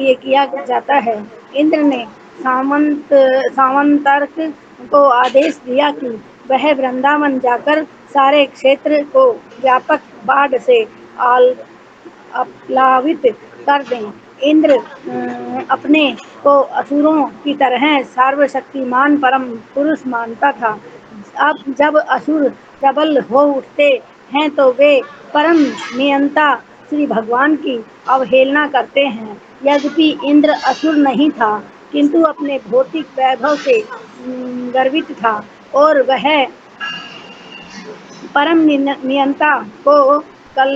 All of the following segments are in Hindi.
ये किया जाता है। इंद्र ने सामंतर्क को आदेश दिया कि वह वृंदावन जाकर सारे क्षेत्र को व्यापक बाढ़ से आप्लावित कर दें। इंद्र अपने को असुरों की तरह सर्वशक्तिमान परम पुरुष मानता था। अब जब असुर प्रबल हो उठते हैं तो वे परम नियंता श्री भगवान की अवहेलना करते हैं। यद्यपि इंद्र असुर नहीं था, किंतु अपने भौतिक वैभव से गर्वित था और वह परम नियंता को कल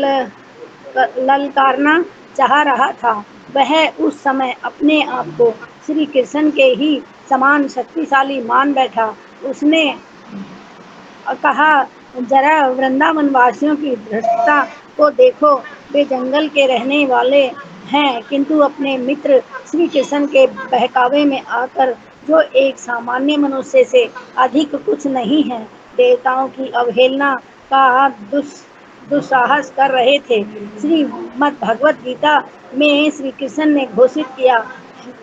ललकारना चाह रहा था। वह उस समय अपने आप को श्री कृष्ण के ही समान शक्तिशाली मान बैठा। उसने कहा, जरा वृंदावन वासियों की धृष्टता को देखो। वे जंगल के रहने वाले हैं, किंतु अपने मित्र श्री कृष्ण के बहकावे में आकर जो एक सामान्य मनुष्य से अधिक कुछ नहीं है, देवताओं की अवहेलना का दुस्साहस कर रहे थे। श्रीमद् भगवत गीता में श्री कृष्ण ने घोषित किया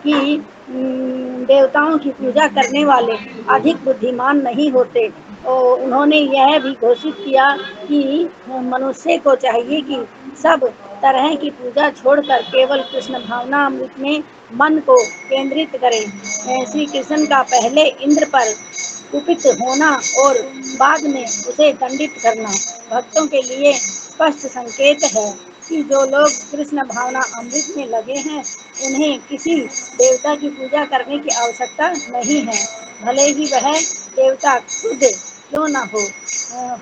कि देवताओं की पूजा करने वाले अधिक बुद्धिमान नहीं होते। और उन्होंने यह भी घोषित किया कि मनुष्य को चाहिए कि सब तरह की पूजा छोड़कर केवल कृष्ण भावनामृत में मन को केंद्रित करें। श्री कृष्ण का पहले इंद्र पर कुपित होना और बाद में उसे दंडित करना भक्तों के लिए स्पष्ट संकेत है कि जो लोग कृष्ण भावना अमृत में लगे हैं, उन्हें किसी देवता की पूजा करने की आवश्यकता नहीं है, भले ही वह देवता खुद क्यों न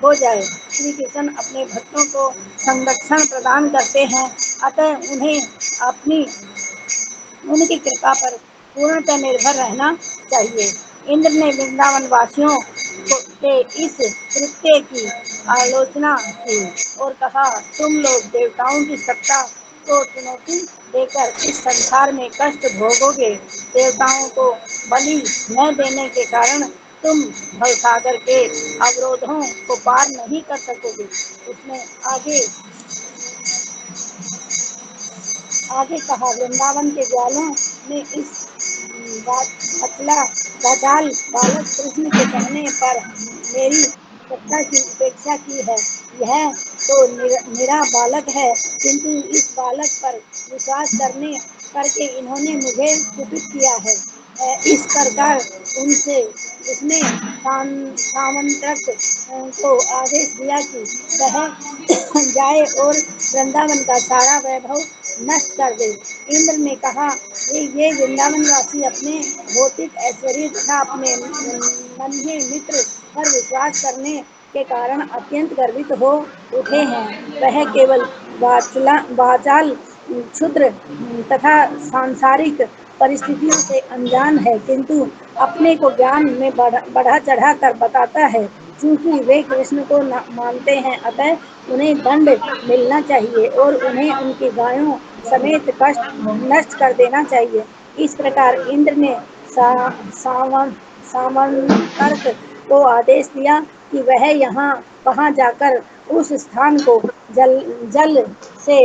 हो जाए। श्री कृष्ण अपने भक्तों को संरक्षण प्रदान करते हैं, अतः उन्हें अपनी उनकी कृपा पर पूर्णतः निर्भर रहना चाहिए। इंद्र ने वृंदावन वासियों के इस कृत्य की आलोचना की और कहा, तुम लोग देवताओं की सत्ता को चुनौती देकर इस संसार में कष्ट भोगोगे। देवताओं को बलि न देने के कारण तुम भवसागर के अवरोधों को पार नहीं कर सकोगे। उसने आगे कहा, वृंदावन के ग्वालों ने इस वाचाल बालक कृष्ण के कहने पर मेरी सत्ता की उपेक्षा की है। यह तो निरा बालक है, किंतु इस बालक पर विश्वास करके इन्होंने मुझे कुपित किया है। इस प्रकार उसने सामंतक को आदेश दिया कि वह जाए और वृंदावन का सारा वैभव नष्ट कर दे। इंद्र ने कहा, ये वृंदावन वासी अपने भौतिक ऐश्वर्य तथा अपने नन्हे मित्र पर विश्वास करने के कारण अत्यंत गर्वित हो उठे हैं। वह केवल वाचाल क्षुद्र तथा सांसारिक परिस्थितियों से अनजान है, किंतु अपने को ज्ञान में बढ़ा चढ़ा कर बताता है। क्योंकि वे कृष्ण को मानते हैं, अतः उन्हें दंड मिलना चाहिए और उन्हें उनकी गायों समेत कष्ट नष्ट कर देना चाहिए। इस प्रकार इंद्र ने सामंतर्क को आदेश दिया कि वह वहां जाकर उस स्थान को जल से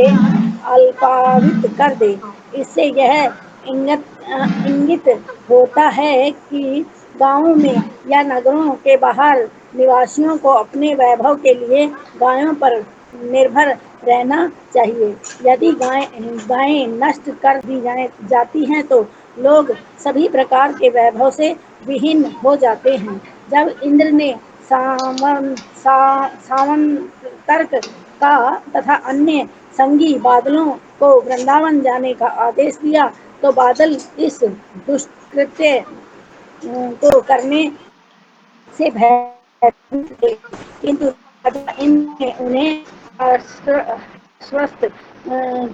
अल्पावित कर दे। इससे यह इंगित होता है कि गांवों में या नगरों के बाहर निवासियों को अपने वैभव के लिए गायों पर निर्भर रहना चाहिए। यदि गायें नष्ट कर दी जाती हैं तो लोग सभी प्रकार के वैभव से विहीन हो जाते हैं। जब इंद्र ने सामंतर्क का तथा अन्य संगी बादलों को वृंदावन जाने का आदेश दिया, तो बादल इस दुष्कृत्य को करने से भयभीत थे, किंतु राजा इंद्र ने उन्हें आश्वस्त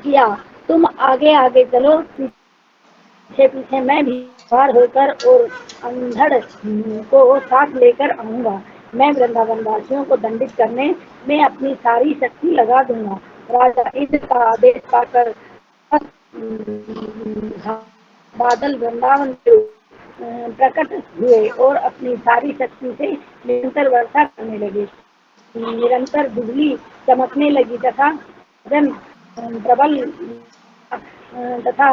किया, तुम आगे आगे चलो, पीछे पीछे मैं भी सवार होकर और अंधड़ को साथ लेकर आऊंगा। मैं वृंदावन वासियों को दंडित करने में अपनी सारी शक्ति लगा दूंगा। राजा इंद्र का आदेश पाकर बादल वृंदावन के प्रकट हुए और अपनी सारी शक्ति से निरंतर वर्षा करने लगे। निरंतर बिजली चमकने लगी तथा जन प्रबल तथा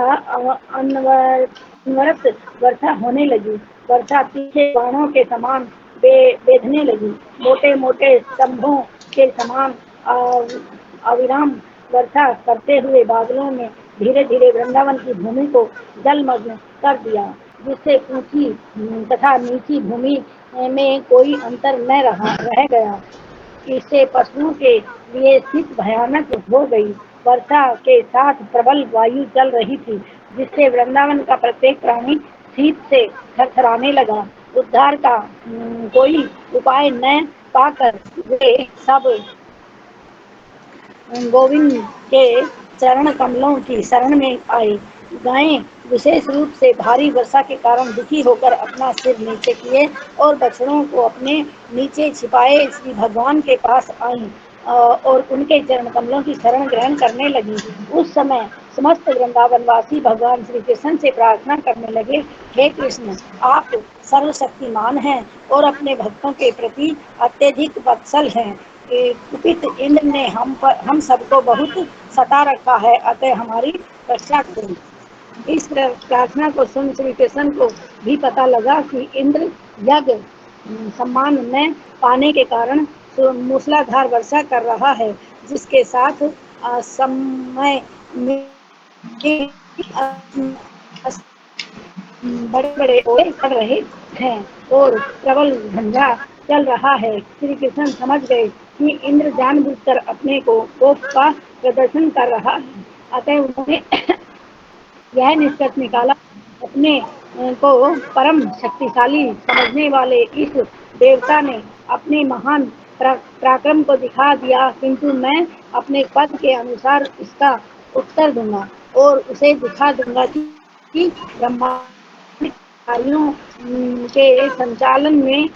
अनवरत वर्षा होने लगी। वर्षा तीखे बाणों के समान बेधने लगी। मोटे मोटे स्तंभों के समान अविराम वर्षा करते हुए बादलों ने धीरे धीरे वृंदावन की भूमि को जलमग्न कर दिया, जिससे ऊंची तथा नीची भूमि में कोई अंतर न रह गया। इससे पशुओं के लिए स्थिति भयानक हो गई। वर्षा के साथ प्रबल वायु चल रही थी, जिससे वृंदावन का प्रत्येक प्राणी शीत से थरथराने लगा। उद्धार का कोई उपाय न पाकर वे सब गोविंद के चरण कमलों की शरण में आए। गायें विशेष रूप से भारी वर्षा के कारण दुखी होकर अपना सिर नीचे किए और बछड़ों को अपने नीचे छिपाए श्री भगवान के पास आईं और उनके चरण कमलों की शरण ग्रहण करने लगी। उस समय समस्त वृंदावनवासी भगवान श्री कृष्ण से प्रार्थना करने लगे, हे कृष्ण, आप सर्वशक्तिमान हैं और अपने भक्तों के प्रति अत्यधिक वत्सल हैं। कुपित इंद्र ने हम सबको बहुत सता रखा है, अतः हमारी रक्षा करें। इस प्रार्थना को सुन श्री कृष्ण को भी पता लगा कि इंद्र यज्ञ सम्मान न पाने के कारण मूसलाधार वर्षा कर रहा है, जिसके साथ समय में बड़े बड़े ओले पड़ रहे हैं और प्रबल झंझा चल रहा है। श्री कृष्ण समझ गए कि इंद्र जानबूझकर अपने को कोप का प्रदर्शन कर रहा है, अतः उन्होंने यह निष्कर्ष निकाला, अपने को परम शक्तिशाली समझने वाले इस देवता ने अपने महान पराक्रम को दिखा दिया, किंतु मैं अपने पद के अनुसार इसका उत्तर दूंगा और उसे दिखा दूंगा कि ब्रह्मांड कार्यों के संचालन में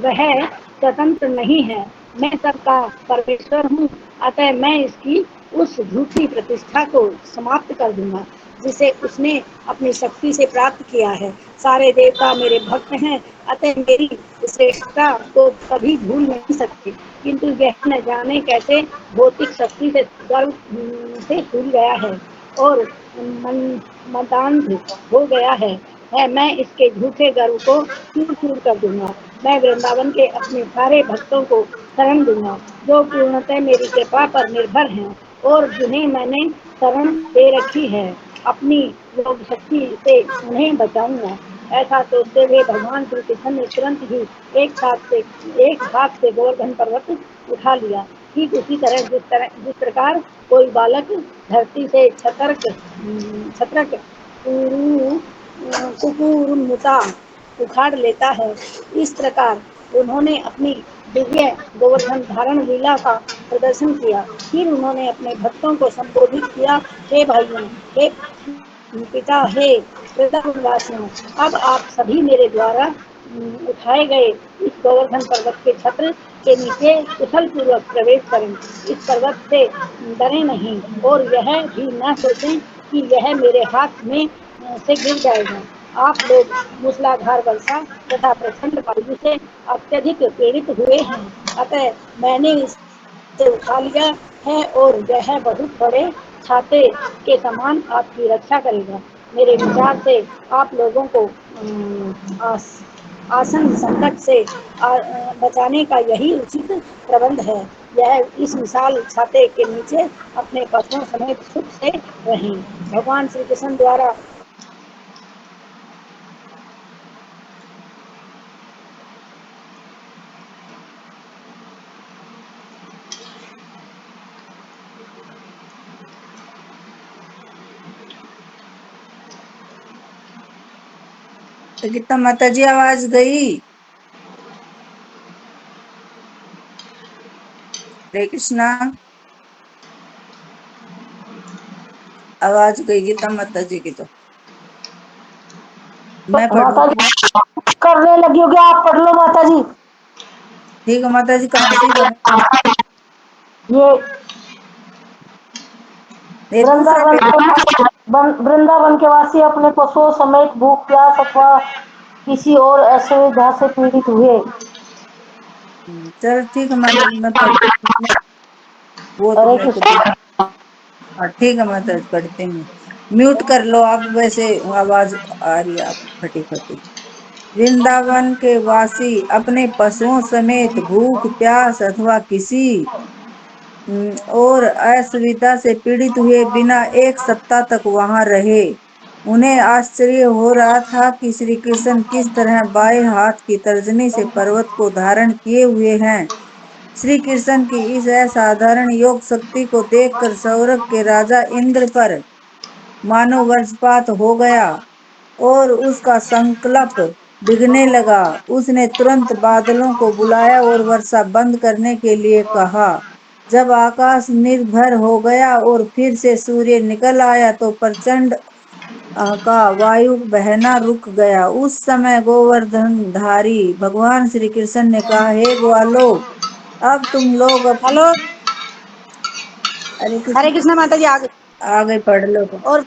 वह स्वतंत्र नहीं है। मैं सबका परमेश्वर हूँ, अतः मैं इसकी उस झूठी प्रतिष्ठा को समाप्त कर दूंगा जिसे उसने अपनी शक्ति से प्राप्त किया है। सारे देवता मेरे भक्त हैं, अतः मेरी श्रेष्ठता को कभी भूल नहीं सकते, किंतु यह न जाने कैसे भौतिक शक्ति से गर्व से भूल गया है और मदान्ध हो गया है। मैं इसके झूठे गर्व को चूर चूर कर दूंगा। मैं वृंदावन के अपने सारे भक्तों को शरण दूंगा, जो पूर्णतः मेरी कृपा पर निर्भर हैं और जिन्हें मैंने शरण दे रखी है। अपनी योग शक्ति से उन्हें बचाऊंगा। ऐसा सोचते हुए भगवान श्री कृष्ण ने तुरंत ही एक हाथ से गोवर्धन पर्वत उठा लिया। ठीक उसी जिस प्रकार कोई बालक धरती से छत्रक कुकुरुन्मुता उखाड़ लेता है, इस प्रकार उन्होंने अपनी दिव्य गोवर्धन धारण लीला का प्रदर्शन किया। फिर उन्होंने अपने भक्तों को संबोधित किया, हे भाइयों, हे पिता, हे वृंदावनवासियों, अब आप सभी मेरे द्वारा उठाए गए इस गोवर्धन पर्वत के छत्र के नीचे कुशल पूर्वक प्रवेश करें। इस पर्वत से डरे नहीं और यह भी न सोचें कि यह मेरे हाथ में से गिर जाएगा। आप लोग मूसलाधार वर्षा तथा प्रचंड वायु से अत्यधिक पीड़ित हुए हैं, अतः मैंने इसे उठा लिया है और यह बहुत बड़े छाते के समान आपकी रक्षा करेगा। मेरे विचार से आप लोगों को आसन संकट से बचाने का यही उचित प्रबंध है। यह इस विशाल छाते के नीचे अपने पशुओं समेत सुख से रहें। भगवान श्री कृष्ण द्वारा तो गीता माता जी आवाज गई। हरे कृष्णा, आवाज गई गीता माता जी की। तो मैं माता पढ़ूंगी। जी करने लगी होगी, आप पढ़ लो माता जी। ठीक है माता जी, करती हूँ। ये दूसरा वृंदावन वृंदावन के वासी अपने पशुओं समेत भूख प्यास अथवा किसी और असुविधा से पीड़ित हुए। चलो ठीक है माता जी, मैं पढ़ती हूँ। वो तो हरे मेरे को कृष्ण। ठीक है माता जी, पढ़ती हूँ। म्यूट कर लो आप, वैसे आवाज आ रही है आप फटी फटी। वृंदावन के वासी अपने पशुओं समेत भूख प्यास अथवा किसी और असुविधा से पीड़ित हुए बिना 1 सप्ताह तक वहां रहे। उन्हें आश्चर्य हो रहा था कि श्री कृष्ण किस तरह बाएं हाथ की तर्जनी से पर्वत को धारण किए हुए हैं। श्री कृष्ण की इस असाधारण योग शक्ति को देखकर सौरभ के राजा इंद्र पर मानो वज्रपात हो गया और उसका संकल्प बिगड़ने लगा। उसने तुरंत बादलों को बुलाया और वर्षा बंद करने के लिए कहा। जब आकाश निर्भर हो गया और फिर से सूर्य निकल आया तो प्रचंड का वायु बहना रुक गया। उस समय गोवर्धनधारी भगवान श्री कृष्ण ने कहा, हे ग्वालो, अब तुम लोग हेलो, अरे हरे कृष्णा माता जी आगे पढ़ लो तो। और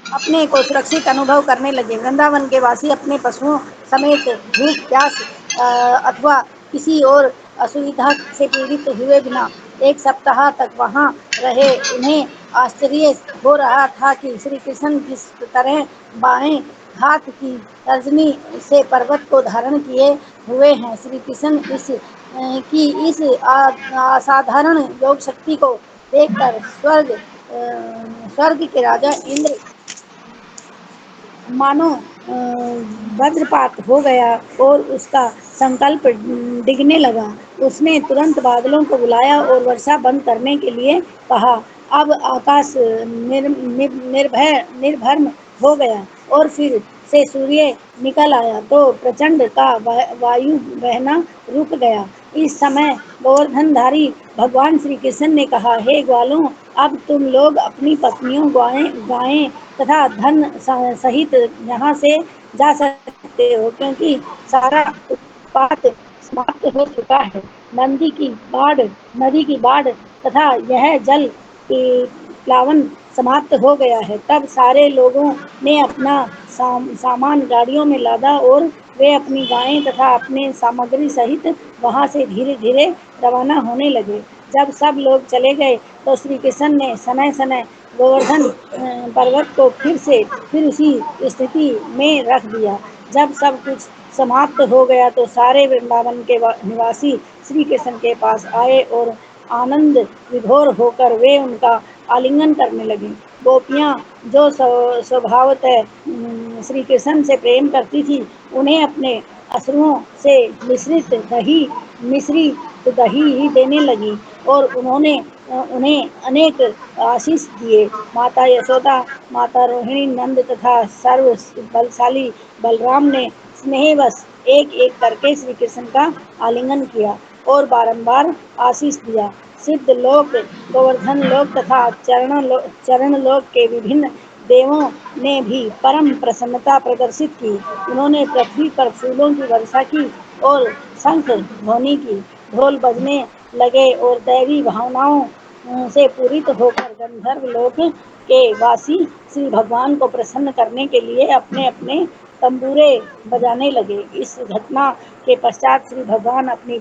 अपने को सुरक्षित अनुभव करने लगे। वृंदावन के वासी अपने पशुओं समेत भूख प्यास अथवा किसी और असुविधा से पीड़ित हुए बिना 1 सप्ताह तक वहां रहे। उन्हें आश्चर्य हो रहा था कि श्री कृष्ण किस तरह बाएं हाथ की तर्जनी से पर्वत को धारण किए हुए हैं। श्री कृष्ण इस असाधारण योग शक्ति को देखकर स्वर्ग के राजा इंद्र मानो वज्रपात हो गया और उसका संकल्प डिगने लगा। उसने तुरंत बादलों को बुलाया और वर्षा बंद करने के लिए कहा। अब आकाश निर्भर हो गया और फिर से सूर्य निकल आया तो प्रचंड का वायु बहना रुक गया। इस समय गोवर्धनधारी भगवान श्री कृष्ण ने कहा, हे ग्वालों, अब तुम लोग अपनी पत्नियों गायें तथा धन सहित यहाँ से जा सकते हो, क्योंकि सारा उत्पात समाप्त हो चुका है। नदी की बाढ़ तथा यह जल प्लावन समाप्त हो गया है। तब सारे लोगों ने अपना सामान गाड़ियों में लादा और वे अपनी गायें तथा अपने सामग्री सहित वहां से धीरे धीरे रवाना होने लगे। जब सब लोग चले गए तो श्री कृष्ण ने सनय सनय गोवर्धन पर्वत को फिर उसी स्थिति में रख दिया। जब सब कुछ समाप्त हो गया तो सारे वृंदावन के निवासी श्री कृष्ण के पास आए और आनंद विभोर होकर वे उनका आलिंगन करने लगे। गोपियाँ जो स्वभावतः श्री कृष्ण से प्रेम करती थी, उन्हें अपने अश्रुओं से मिश्रित दही ही देने लगी और उन्हें अनेक आशीष दिए। माता यशोदा, माता रोहिणी, नंद तथा सर्व बलशाली बलराम ने स्नेहवश एक एक करके श्री कृष्ण का आलिंगन किया और बारंबार आशीष दिया। सिद्ध लोक, गोवर्धन लोक तथा चरण लोक के विभिन्न देवों ने भी परम प्रसन्नता प्रदर्शित की। उन्होंने पृथ्वी पर फूलों की वर्षा की और शंख ध्वनि की, ढोल बजने लगे और दैवी भावनाओं से पूरित होकर गंधर्व लोक के वासी श्री भगवान को प्रसन्न करने के लिए अपने अपने तंबूरे बजाने लगे। इस घटना के पश्चात श्री भगवान अपने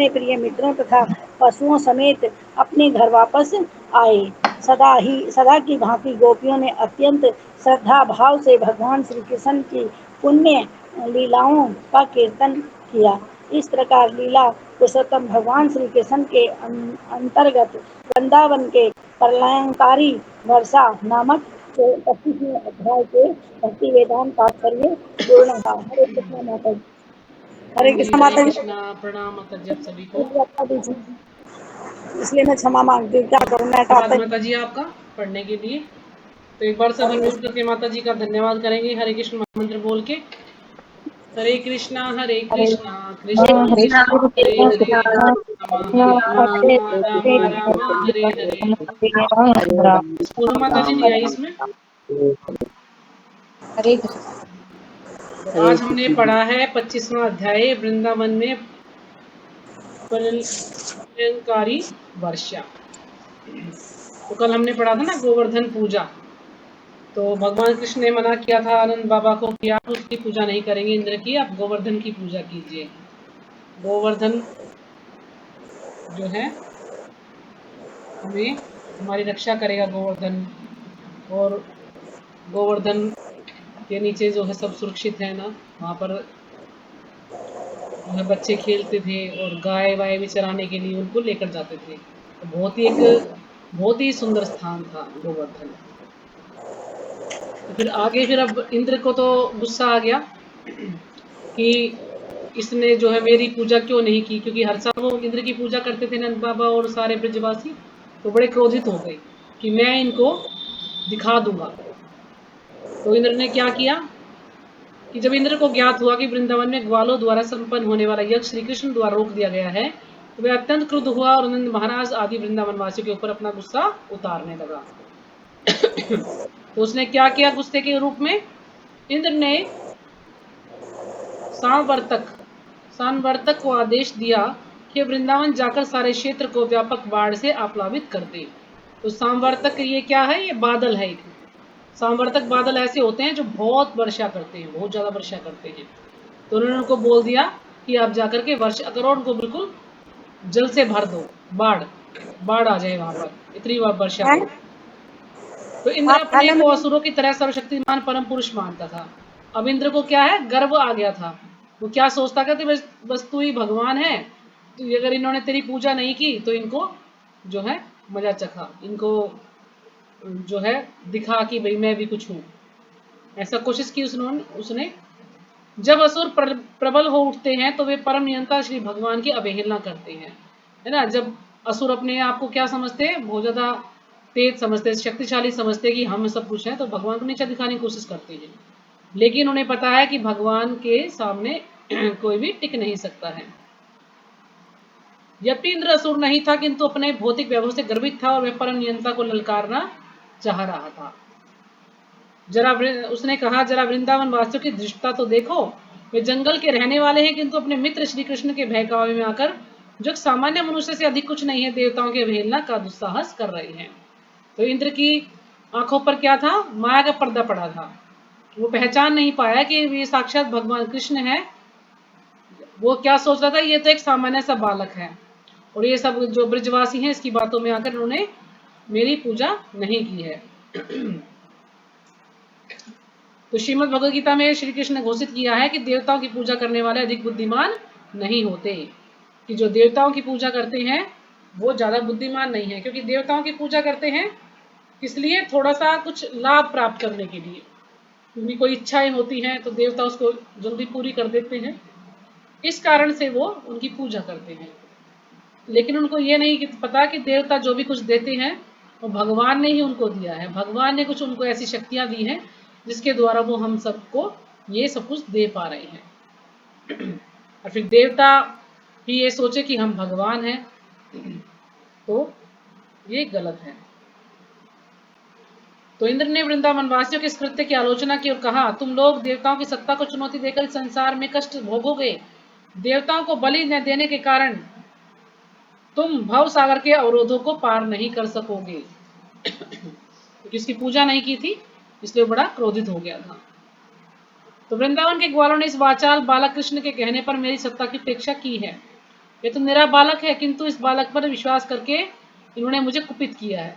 प्रिय मित्रों तथा पशुओं समेत अपने घर वापस आए। सदा की भांति गोपियों ने अत्यंत श्रद्धा भाव से भगवान श्री कृष्ण की पुण्य लीलाओं का कीर्तन किया। इस प्रकार लीला पुरुषोत्तम भगवान श्री कृष्ण के अंतर्गत वृंदावन के प्रलयंकारी वर्षा नामक 25वें अध्याय के भक्ति वेदांत तात्पर्य पूर्ण हुआ। हरे कृष्ण माता जी। हाँ हरे जी, कृष्ण हरे माता जी। कृष्णा। प्रणाम माता जी आप सभी को। इसलिए मैं क्षमा मांगती हूँ, क्या करूँ मैं धन्यवाद आता माता जी आपका पढ़ने के लिए। तो एक बार सब अनम्यूट करके माता जी का धन्यवाद करेंगे हरे कृष्ण मंत्र बोल के। हरे कृष्णा कृष्णा कृष्णा हरे हरे, राम राम राम हरे हरे। पूर्व माता जी नहीं आई इसमें। तो आज हमने पढ़ा है 25वां अध्याय वृंदावन में प्रलयंकारी वर्षा। तो कल हमने पढ़ा था ना गोवर्धन पूजा। तो भगवान कृष्ण ने मना किया था आनंद बाबा को कि आप उसकी पूजा नहीं करेंगे इंद्र की, आप गोवर्धन की पूजा कीजिए। गोवर्धन जो है हमें हमारी रक्षा करेगा। गोवर्धन और गोवर्धन के नीचे जो है सब सुरक्षित है ना, वहाँ पर जो है बच्चे खेलते थे और गाय वाय भी चराने के लिए उनको लेकर जाते थे। तो बहुत ही सुंदर स्थान था गोवर्धन। तो फिर आगे फिर अब इंद्र को तो गुस्सा आ गया कि इसने जो है मेरी पूजा क्यों नहीं की, क्योंकि हर साल वो इंद्र की पूजा करते थे नंद बाबा और सारे ब्रजवासी। तो बड़े क्रोधित हो गए कि मैं इनको दिखा दूंगा। तो इंद्र ने क्या किया कि जब इंद्र को ज्ञात हुआ कि वृंदावन में ग्वालों द्वारा संपन्न होने वाला यज्ञ श्री कृष्ण द्वारा रोक दिया गया है, तो वह अत्यंत क्रुद्ध हुआ और नंद महाराज आदि वृंदावन वासियों के ऊपर अपना गुस्सा उतारने लगा। तो उसने क्या किया गुस्से के रूप में, इंद्र ने सांवर्तक को आदेश दिया कि वृंदावन जाकर सारे क्षेत्र को व्यापक बाढ़ से आप्लावित कर दे। तो सांवर्तक ये क्या है, ये बादल है एक। सांवर्तक बादल ऐसे होते हैं जो बहुत वर्षा करते हैं, बहुत ज्यादा वर्षा करते हैं। तो उन्होंने उनको बोल दिया कि आप जाकर के वर्षा करो, उनको बिल्कुल जल से भर दो, बाढ़ आ जाए वहां पर, इतनी वर्षा करो। तो इंद्र अपने को असुरों की तरह सर्वशक्तिमान परम पुरुष मानता था। अब इंद्र को क्या है, गर्व आ गया था। वो क्या सोचता था कि बस तू ही भगवान है, तो अगर इन्होंने तेरी पूजा नहीं की तो इनको जो है मजा चखा, इनको जो है दिखा कि भाई मैं भी कुछ हूं। ऐसा कोशिश की उसने। जब असुर प्रबल हो उठते हैं तो वे परम नियंता श्री भगवान की अवहेलना करते हैं, है ना। जब असुर अपने आप को क्या समझते हैं, बहुत ज्यादा तेज समझते, शक्तिशाली समझते कि हम सब कुछ है, तो भगवान को नीचा दिखाने की कोशिश करते हैं। लेकिन उन्हें पता है कि भगवान के सामने कोई भी टिक नहीं सकता है। यद्यपि इंद्र असुर नहीं था, किंतु अपने भौतिक वैभव से गर्वित था और वह परम नियंता को ललकारना चाह रहा था। उसने कहा, जरा वृंदावन वासियों की दृष्टता तो देखो, वे जंगल के रहने वाले हैं, किंतु अपने मित्र श्री कृष्ण के बहकावे में आकर, जो सामान्य मनुष्य से अधिक कुछ नहीं है, देवताओं के अवहेलना का दुस्साहस कर रहे हैं। तो इंद्र की आंखों पर क्या था, माया का पर्दा पड़ा था। वो पहचान नहीं पाया कि ये साक्षात भगवान कृष्ण है। वो क्या सोच रहा था, ये तो एक सामान्य सा बालक है, और ये सब जो ब्रजवासी हैं इसकी बातों में आकर उन्होंने मेरी पूजा नहीं की है। तो श्रीमद् भगवद गीता में श्री कृष्ण ने घोषित किया है कि देवताओं की पूजा करने वाले अधिक बुद्धिमान नहीं होते, कि जो देवताओं की पूजा करते हैं वो ज्यादा बुद्धिमान नहीं है। क्योंकि देवताओं की पूजा करते हैं इसलिए थोड़ा सा कुछ लाभ प्राप्त करने के लिए, क्योंकि कोई इच्छाएं होती हैं तो देवता उसको जल्दी पूरी कर देते हैं, इस कारण से वो उनकी पूजा करते हैं। लेकिन उनको ये नहीं पता कि देवता जो भी कुछ देते हैं वो भगवान ने ही उनको दिया है। भगवान ने कुछ उनको ऐसी शक्तियां दी हैं जिसके द्वारा वो हम सबको ये सब कुछ दे पा रहे हैं। और फिर देवता ही ये सोचे कि हम भगवान हैं, तो ये गलत है। तो इंद्र ने वृंदावन वासियों के इस कृत्य की आलोचना की और कहा, तुम लोग देवताओं की सत्ता को चुनौती देकर इस संसार में कष्ट भोगोगे। देवताओं को बलि न देने के कारण तुम भव सागर के अवरोधों को पार नहीं कर सकोगे। क्योंकि इसकी पूजा नहीं की थी इसलिए बड़ा क्रोधित हो गया था। तो वृंदावन के ग्वालों ने इस वाचाल बालक कृष्ण के कहने पर मेरी सत्ता की उपेक्षा की है। ये तो मेरा बालक है, किंतु इस बालक पर विश्वास करके इन्होंने मुझे कुपित किया है।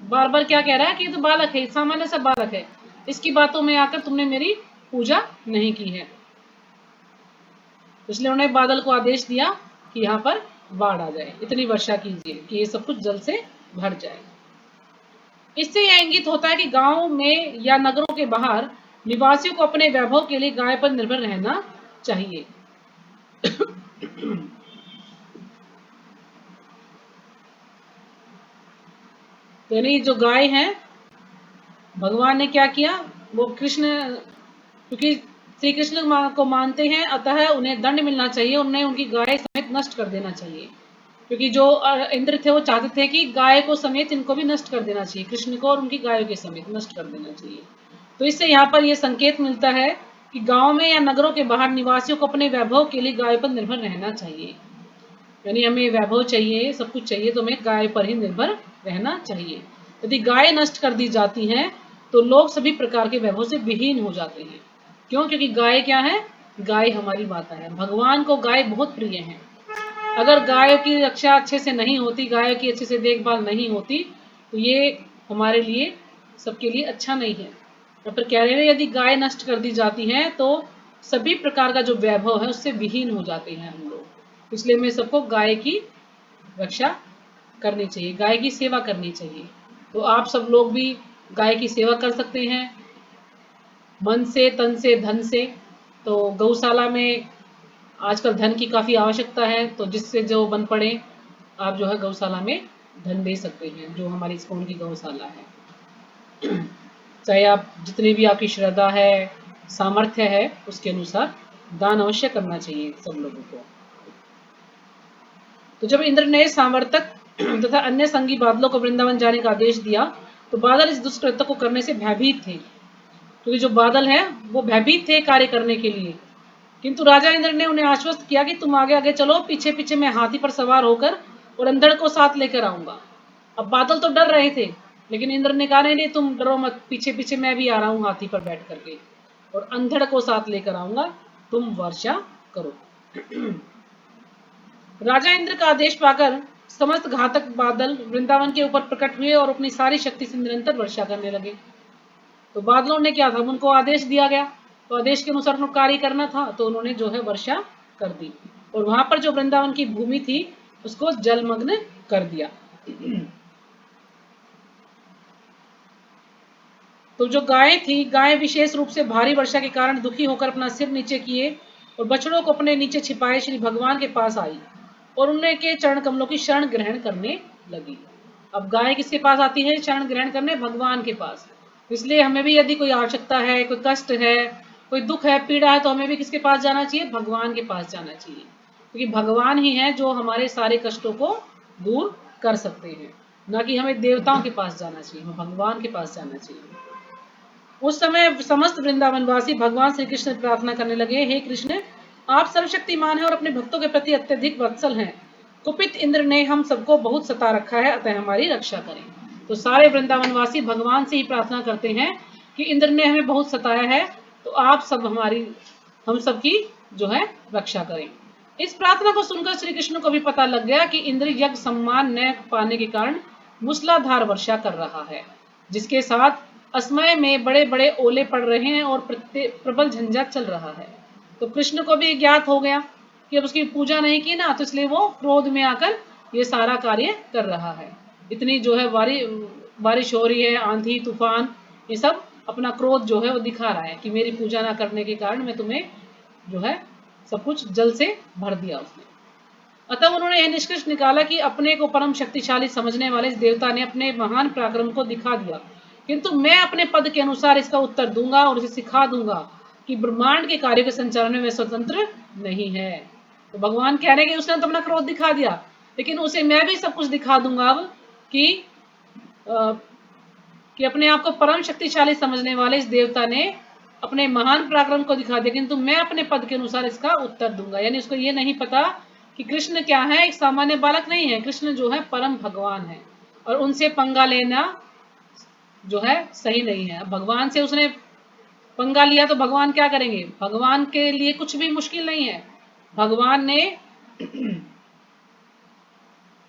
बार बार क्या कह रहा है कि ये तो बालक है, सामान्य सा बालक है, इसकी बातों में आकर तुमने मेरी पूजा नहीं की है। इसलिए उन्होंने बादल को आदेश दिया कि यहाँ पर बाढ़ आ जाए, इतनी वर्षा कीजिए कि ये सब कुछ जल से भर जाए। इससे यह इंगित होता है कि गांव में या नगरों के बाहर निवासियों को अपने वैभव के लिए गाय पर निर्भर रहना चाहिए। यानी जो गाय है, भगवान ने क्या किया, वो कृष्ण, क्योंकि श्री कृष्ण को मानते हैं अतः उन्हें दंड मिलना चाहिए, उन्हें उनकी गाय समेत नष्ट कर देना चाहिए। क्योंकि जो इंद्र थे वो चाहते थे कि गाय को समेत इनको भी नष्ट कर देना चाहिए, कृष्ण को और उनकी गायों के समेत नष्ट कर देना चाहिए। तो इससे यहाँ पर यह संकेत मिलता है कि गांव में या नगरों के बाहर निवासियों को अपने वैभव के लिए गाय पर निर्भर रहना चाहिए। यानी हमें वैभव चाहिए, सब कुछ चाहिए, तो हमें गाय पर ही निर्भर रहना चाहिए। यदि गाय नष्ट कर दी जाती है तो लोग सभी प्रकार के वैभव से विहीन हो जाते हैं। क्यों? क्योंकि गाय क्या है, गाय हमारी माता है। भगवान को गाय बहुत प्रिय है। अगर गायों की रक्षा अच्छे से नहीं होती, गायों की अच्छे से देखभाल नहीं होती, तो ये हमारे लिए सबके लिए अच्छा नहीं है। और फिर कह रहे हैं यदि गाय नष्ट कर दी जाती है तो सभी प्रकार का जो वैभव है उससे विहीन हो जाते हैं हम लोग। इसलिए हमें सबको गाय की रक्षा करनी चाहिए, गाय की सेवा करनी चाहिए। तो आप सब लोग भी गाय की सेवा कर सकते हैं मन से, तन से, धन से। तो गौशाला में आजकल धन की काफ़ी आवश्यकता है, तो जिससे जो बन पड़े आप जो है गौशाला में धन दे सकते हैं, जो हमारी इस्कॉन की गौशाला है। चाहे आप जितनी भी आपकी श्रद्धा है, सामर्थ्य है, उसके अनुसार दान अवश्य करना चाहिए सब लोगों को। तो जब इंद्र ने सामर्थक तथा अन्य संगी बादलों को वृंदावन जाने का आदेश दिया तो बादल इस दुष्कृत्य को करने से भयभीत थे, क्योंकि जो बादल हैं वो भयभीत थे कार्य करने के लिए। किंतु राजा इंद्र ने उन्हें आश्वस्त किया कि तुम आगे आगे चलो, पीछे पीछे मैं हाथी पर सवार होकर और अंधड़ को साथ लेकर आऊंगा। अब बादल तो डर रहे थे, लेकिन इंद्र ने कहा नहीं तुम डरो मत, पीछे पीछे मैं भी आ रहा हूँ हाथी पर बैठ करके, और अंधड़ को साथ लेकर आऊंगा, तुम वर्षा करो। राजा इंद्र का आदेश पाकर समस्त घातक बादल वृंदावन के ऊपर प्रकट हुए और अपनी सारी शक्ति से निरंतर वर्षा करने लगे। तो बादलों ने क्या था, उनको आदेश दिया गया, तो आदेश के अनुसार उनको कार्य करना था, तो उन्होंने जो है वर्षा कर दी, और वहां पर जो वृंदावन की भूमि थी उसको जलमग्न कर दिया। तो जो गाय थी, गाय विशेष रूप से भारी वर्षा के कारण दुखी होकर अपना सिर नीचे किए और बछड़ों को अपने नीचे छिपाए श्री भगवान के पास आई और उनके चरण कमलों की शरण ग्रहण करने लगी। अब गाय किसके पास आती है? शरण ग्रहण करने भगवान के पास। इसलिए हमें भी यदि कोई आवश्यकता है, कोई कष्ट है, कोई दुख है, पीड़ा है, तो हमें भी किसके पास जाना चाहिए? भगवान के पास जाना चाहिए, क्योंकि भगवान ही है जो हमारे सारे कष्टों को दूर कर सकते हैं। ना कि हमें देवताओं के पास जाना चाहिए, हमें भगवान के पास जाना चाहिए। उस समय समस्त वृंदावनवासी भगवान श्री कृष्ण से प्रार्थना करने लगे, हे कृष्ण, आप सर्वशक्तिमान हैं और अपने भक्तों के प्रति अत्यधिक वत्सल हैं। कुपित इंद्र ने हम सबको बहुत सता रखा है, अतः हमारी रक्षा करें। तो सारे वृंदावनवासी भगवान से ही प्रार्थना करते हैं कि इंद्र ने हमें बहुत सताया है, तो आप सब हम सबकी जो है रक्षा करें। इस प्रार्थना को सुनकर श्री कृष्ण को भी पता लग गया कि इंद्र यज्ञ सम्मान न पाने के कारण मूसलाधार वर्षा कर रहा है, जिसके साथ असमय में बड़े बड़े ओले पड़ रहे हैं और प्रबल झंझा चल रहा है। तो कृष्ण को भी ज्ञात हो गया कि अब उसकी पूजा नहीं की ना, तो इसलिए वो क्रोध में आकर ये सारा कार्य कर रहा है। इतनी जो है बारिश हो रही है, आंधी तूफान, ये सब अपना क्रोध जो है वो दिखा रहा है कि मेरी पूजा ना करने के कारण मैं तुम्हें जो है सब कुछ जल से भर दिया उसने। अतः उन्होंने यह निष्कर्ष निकाला कि अपने को परम शक्तिशाली समझने वाले इस देवता ने अपने महान पराक्रम को दिखा दिया, किंतु मैं अपने पद के अनुसार इसका उत्तर दूंगा और इसे सिखा दूंगा कि ब्रह्मांड के कार्य के संचालन में वह स्वतंत्र नहीं है। तो भगवान कह रहे हैं कि उसने तो अपना क्रोध दिखा दिया, लेकिन उसे मैं भी सब कुछ दिखा दूंगा अब कि अपने आप को परम शक्तिशाली समझने वाले इस देवता ने अपने महान पराक्रम को दिखा दिया, किंतु मैं अपने पद के अनुसार इसका उत्तर दूंगा। यानी उसको ये नहीं पता कि कृष्ण क्या है, एक सामान्य बालक नहीं है, कृष्ण जो है परम भगवान है, और उनसे पंगा लेना जो है सही नहीं है। भगवान से उसने पंगा लिया तो भगवान क्या करेंगे? भगवान के लिए कुछ भी मुश्किल नहीं है। भगवान ने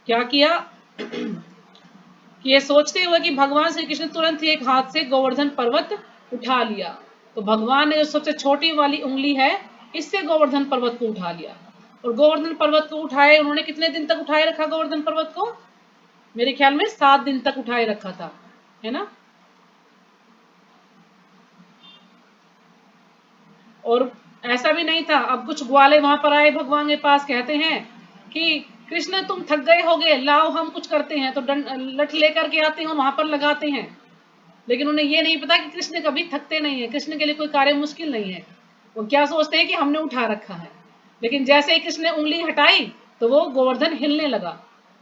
क्या किया कि ये सोचते हुए कि भगवान श्री कृष्ण तुरंत ही एक हाथ से गोवर्धन पर्वत उठा लिया। तो भगवान ने जो सबसे छोटी वाली उंगली है, इससे गोवर्धन पर्वत को उठा लिया, और गोवर्धन पर्वत को उठाए उन्होंने कितने दिन तक उठाए रखा गोवर्धन पर्वत को? मेरे ख्याल में 7 दिन तक उठाए रखा था, है ना। और ऐसा भी नहीं था, अब कुछ ग्वाले वहां पर आए भगवान के पास, कहते हैं कि कृष्ण तुम थक गए होगे, लाओ हम कुछ करते हैं, तो लठ लेकर के आते हैं और वहां पर लगाते हैं। लेकिन उन्हें ये नहीं पता कि कृष्ण कभी थकते नहीं है, कृष्ण के लिए कोई कार्य मुश्किल नहीं है। वो क्या सोचते हैं कि हमने उठा रखा है, लेकिन जैसे ही कृष्ण ने उंगली हटाई तो वो गोवर्धन हिलने लगा।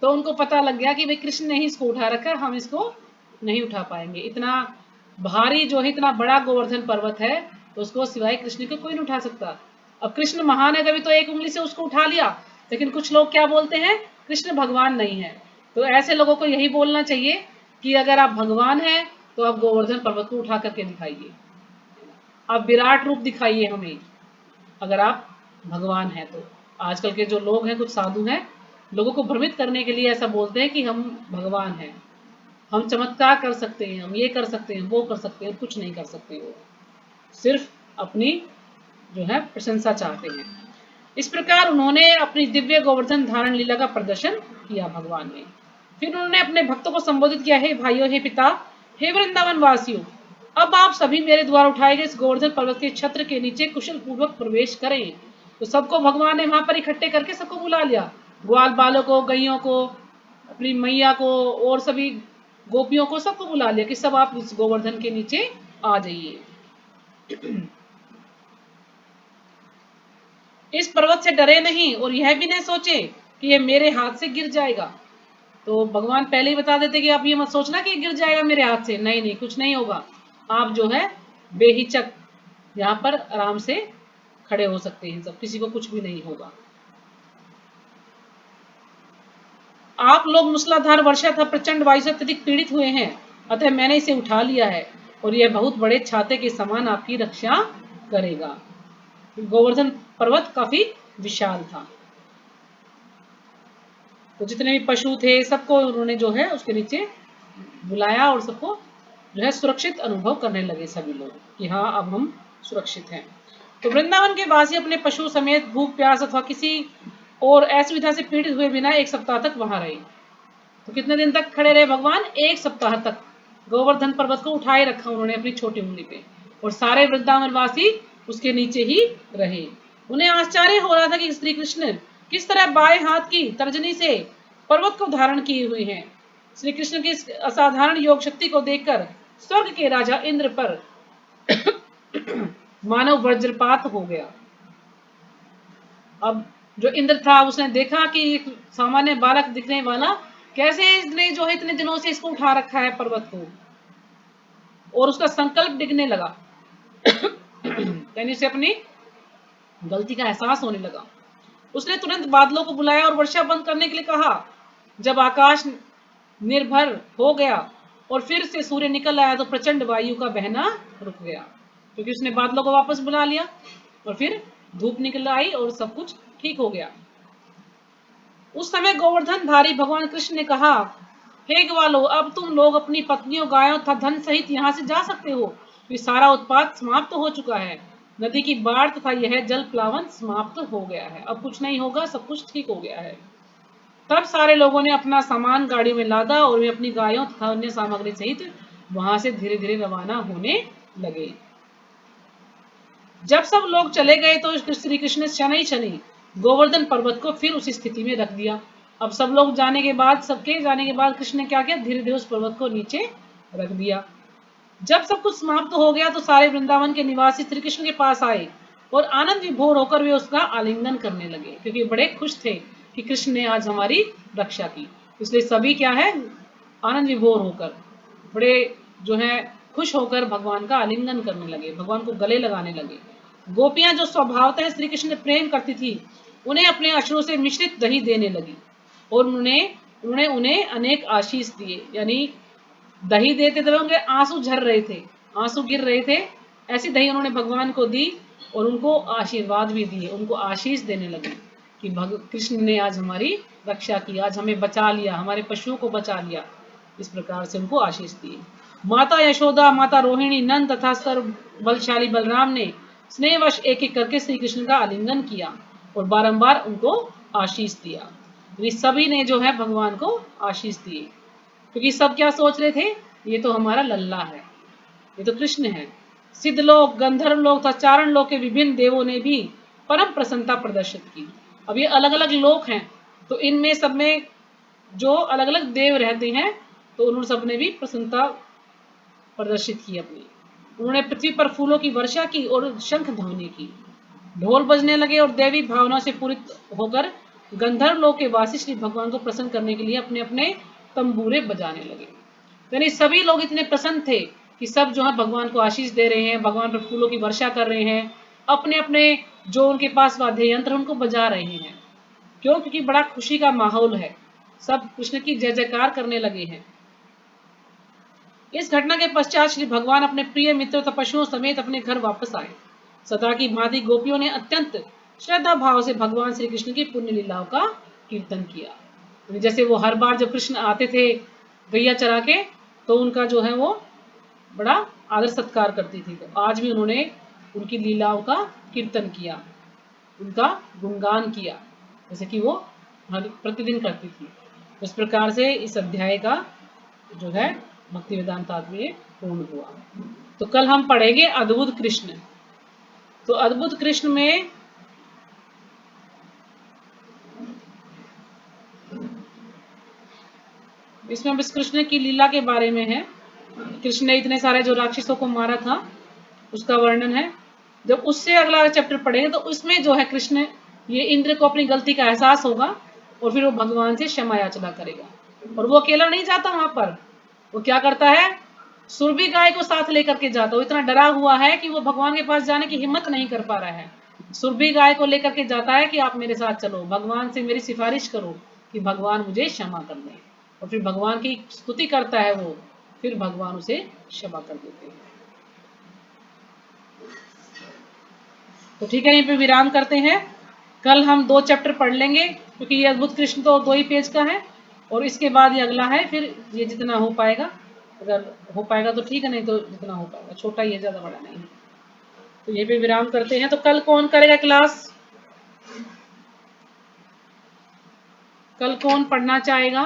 तो उनको पता लग गया कि भाई कृष्ण ने ही इसको उठा रखा है, हम इसको नहीं उठा पाएंगे। इतना भारी जो है, इतना बड़ा गोवर्धन पर्वत है, तो उसको सिवाय कृष्ण के कोई नहीं उठा सकता। अब कृष्ण महान है, कभी तो एक उंगली से उसको उठा लिया, लेकिन कुछ लोग क्या बोलते हैं? कृष्ण भगवान नहीं है। तो ऐसे लोगों को यही बोलना चाहिए कि अगर आप भगवान हैं तो आप गोवर्धन पर्वत को उठा करके दिखाइए, आप विराट रूप दिखाइए हमें, अगर आप भगवान हैं तो। आजकल के जो लोग हैं, कुछ साधु हैं, लोगों को भ्रमित करने के लिए ऐसा बोलते हैं कि हम भगवान हैं। हम चमत्कार कर सकते हैं, हम ये कर सकते हैं, वो कर सकते हैं, कुछ नहीं कर सकते। वो सिर्फ अपनी जो है प्रशंसा चाहते हैं। इस प्रकार उन्होंने अपनी दिव्य गोवर्धन धारण लीला का प्रदर्शन किया भगवान ने। फिर उन्होंने अपने भक्तों को संबोधित किया, हे भाइयों, हे पिता, हे वृंदावन वासियों, अब आप सभी मेरे द्वारा उठाए गए इस गोवर्धन पर्वत के छत्र के नीचे कुशल पूर्वक प्रवेश करें। तो सबको भगवान ने वहां पर इकट्ठे करके सबको बुला लिया, ग्वाल बालों को, गैयों को, अपनी मैया को और सभी गोपियों को, सबको बुला लिया कि सब आप इस गोवर्धन के नीचे आ जाइए। इस पर्वत से डरे नहीं और यह भी नहीं सोचे कि ये मेरे हाथ से गिर जाएगा। तो भगवान पहले ही बता देते कि आप ये मत सोचना कि गिर जाएगा मेरे हाथ से, नहीं नहीं, कुछ नहीं होगा। आप जो है बेहिचक यहाँ पर आराम से खड़े हो सकते हैं, सब, किसी को कुछ भी नहीं होगा। आप लोग मूसलाधार वर्षा तथा प्रचंड वायु से अत्यधिक पीड़ित हुए हैं, अतः मैंने इसे उठा लिया है और यह बहुत बड़े छाते के समान आपकी रक्षा करेगा। गोवर्धन पर्वत काफी विशाल था, तो जितने भी पशु थे सबको उन्होंने जो है उसके नीचे बुलाया और सबको जो है सुरक्षित अनुभव करने लगे सभी लोग कि हाँ अब हम सुरक्षित हैं। तो वृंदावन के वासी अपने पशु समेत भूख प्यास अथवा किसी और असुविधा से पीड़ित हुए बिना 1 सप्ताह तक वहां रहे। तो कितने दिन तक खड़े रहे भगवान? 1 सप्ताह तक गोवर्धन पर्वत को उठाए रखा उन्होंने अपनी छोटी उंगली पे, और सारे वृंदावन वासी उसके नीचे ही रहे। उन्हें आश्चर्य हो रहा था कि श्री कृष्ण किस तरह बाएं हाथ की तर्जनी से पर्वत को धारण किए हुए हैं। श्री कृष्ण की इस असाधारण योग शक्ति को देखकर स्वर्ग के राजा इंद्र पर मानव वज्रपात हो गया। अब जो इंद्र था उसने देखा कि एक सामान्य बालक दिखने वाला कैसे इसने जो है इतने दिनों से इसको उठा रखा है पर्वत को, और उसका संकल्प डिगने लगा। यानी उसे अपनी गलती का एहसास होने लगा। उसने तुरंत बादलों को बुलाया और वर्षा बंद करने के लिए कहा। जब आकाश निर्भर हो गया और फिर से सूर्य निकल आया तो प्रचंड वायु का बहना रुक गया, क्योंकि उसने बादलों को वापस बुला लिया और फिर धूप निकल आई और सब कुछ ठीक हो गया। उस समय गोवर्धन धारी भगवान कृष्ण ने कहा, हे ग्वालो, अब तुम लोग अपनी पत्नियों, गायों तथा धन सहित यहाँ से जा सकते हो, क्योंकि सारा उत्पात समाप्त हो चुका है। नदी की बाढ़ तथा यह जल प्लावन समाप्त हो गया है, अब कुछ नहीं होगा, सब कुछ ठीक हो गया है। तब सारे लोगों ने अपना सामान गाड़ी में लादा और वे अपनी गायों तथा अन्य सामग्री सहित वहां से धीरे धीरे रवाना होने लगे। जब सब लोग चले गए तो श्री कृष्ण ने शनि शनि गोवर्धन पर्वत को फिर उसी स्थिति में रख दिया। अब सब लोग जाने के बाद, सबके जाने के बाद कृष्ण ने क्या किया, धीरे धीरे उस पर्वत को नीचे रख दिया। जब सब कुछ समाप्त हो गया तो सारे वृंदावन के निवासी श्री कृष्ण के पास आए और आनंद विभोर होकर वे उसका आलिंगन करने लगे, क्योंकि बड़े खुश थे कि कृष्ण ने आज हमारी रक्षा की। इसलिए सभी क्या है, आनंद विभोर होकर, बड़े जो है खुश होकर भगवान का आलिंगन करने लगे, भगवान को गले लगाने लगे। गोपियां जो स्वभावतः श्री कृष्ण ने प्रेम करती थी, उन्हें अपने अश्रु से मिश्रित दही देने लगी और उन्होंने उन्हें अनेक आशीष दिए। यानी दही देते थे, उनके आंसू झर रहे थे, आंसू गिर रहे थे, ऐसी दही उन्होंने भगवान को दी और उनको आशीर्वाद भी दिए, उनको आशीष देने लगे कि कृष्ण ने आज हमारी रक्षा की, आज हमें बचा लिया, हमारे पशुओं को बचा लिया। इस प्रकार से उनको आशीष दिए। माता यशोदा, माता रोहिणी, नंद तथा सर्व बलशाली बलराम ने स्नेहवश एक एक करके श्री कृष्ण का आलिंगन किया और बारंबार उनको आशीष दिया। ये सभी ने जो है भगवान को आशीष दिए, क्योंकि सब क्या सोच रहे थे, ये तो हमारा लल्ला है, ये तो कृष्ण है। सिद्ध लोग, गंधर्व लोग तथा चारण लोग के विभिन्न देवों ने भी परम प्रसन्नता प्रदर्शित की। अब ये अलग अलग लोक हैं, तो इनमें सब में जो अलग अलग देव रहते हैं, तो उन्होंने सबने भी प्रसन्नता प्रदर्शित की अपनी। उन्होंने पृथ्वी पर फूलों की वर्षा की और शंख ध्वनि की, ढोल बजने लगे और देवी भावना से पूरित होकर गंधर्व लोक के वासी श्री भगवान को प्रसन्न करने के लिए अपने अपने तंबूरे बजाने लगे। यानी सभी लोग इतने प्रसन्न थे कि सब जो है भगवान को आशीष दे रहे हैं, भगवान पर फूलों की वर्षा कर रहे हैं, अपने अपने जो उनके पास वाद्य यंत्र उनको बजा रहे हैं। क्यों? क्योंकि बड़ा खुशी का माहौल है, सब कृष्ण की जय जयकार करने लगे हैं। इस घटना के पश्चात श्री भगवान अपने प्रिय मित्र तथा पशुओं समेत अपने घर वापस आए। सदा की भांति गोपियों ने अत्यंत श्रद्धा भाव से भगवान श्री कृष्ण की पुण्य लीलाओं का कीर्तन किया। जैसे वो हर बार जब कृष्ण आते थे गैया चरा के, तो उनका जो है वो बड़ा आदर सत्कार करती थी। तो आज भी उन्होंने उनकी लीलाओं का कीर्तन किया, उनका गुणगान किया, जैसे कि वो हर प्रतिदिन करती थी। इस प्रकार से इस अध्याय का जो है भक्ति वेदांत तात्पर्य पूर्ण हुआ। तो कल हम पढ़ेंगे अद्भुत कृष्ण। तो अद्भुत कृष्ण में इसमें बस कृष्ण की लीला के बारे में है। कृष्ण ने इतने सारे जो राक्षसों को मारा था उसका वर्णन है। जब उससे अगला चैप्टर पढ़ेंगे तो उसमें जो है कृष्ण ये इंद्र को अपनी गलती का एहसास होगा और फिर वो भगवान से क्षमा याचना करेगा। और वो अकेला नहीं जाता वहां पर, वो क्या करता है, सुरभि गाय को साथ लेकर के जाता। वो इतना डरा हुआ है कि वो भगवान के पास जाने की हिम्मत नहीं कर पा रहा है। सुरभि गाय को लेकर के जाता है कि आप मेरे साथ चलो, भगवान से मेरी सिफारिश करो कि भगवान मुझे क्षमा कर दें। और फिर भगवान की स्तुति करता है वो, फिर भगवान उसे क्षमा कर देते हैं। तो ठीक है, यहीं पे विराम करते हैं। कल हम 2 चैप्टर पढ़ लेंगे क्योंकि ये अद्भुत कृष्ण तो 2 ही पेज का है और इसके बाद ये अगला है। फिर ये जितना हो पाएगा, अगर हो पाएगा तो ठीक है, नहीं तो जितना हो पाएगा, छोटा ही है, ज्यादा बड़ा नहीं है। तो यहीं पे विराम करते हैं। तो कल कौन करेगा क्लास? कल कौन पढ़ना चाहेगा?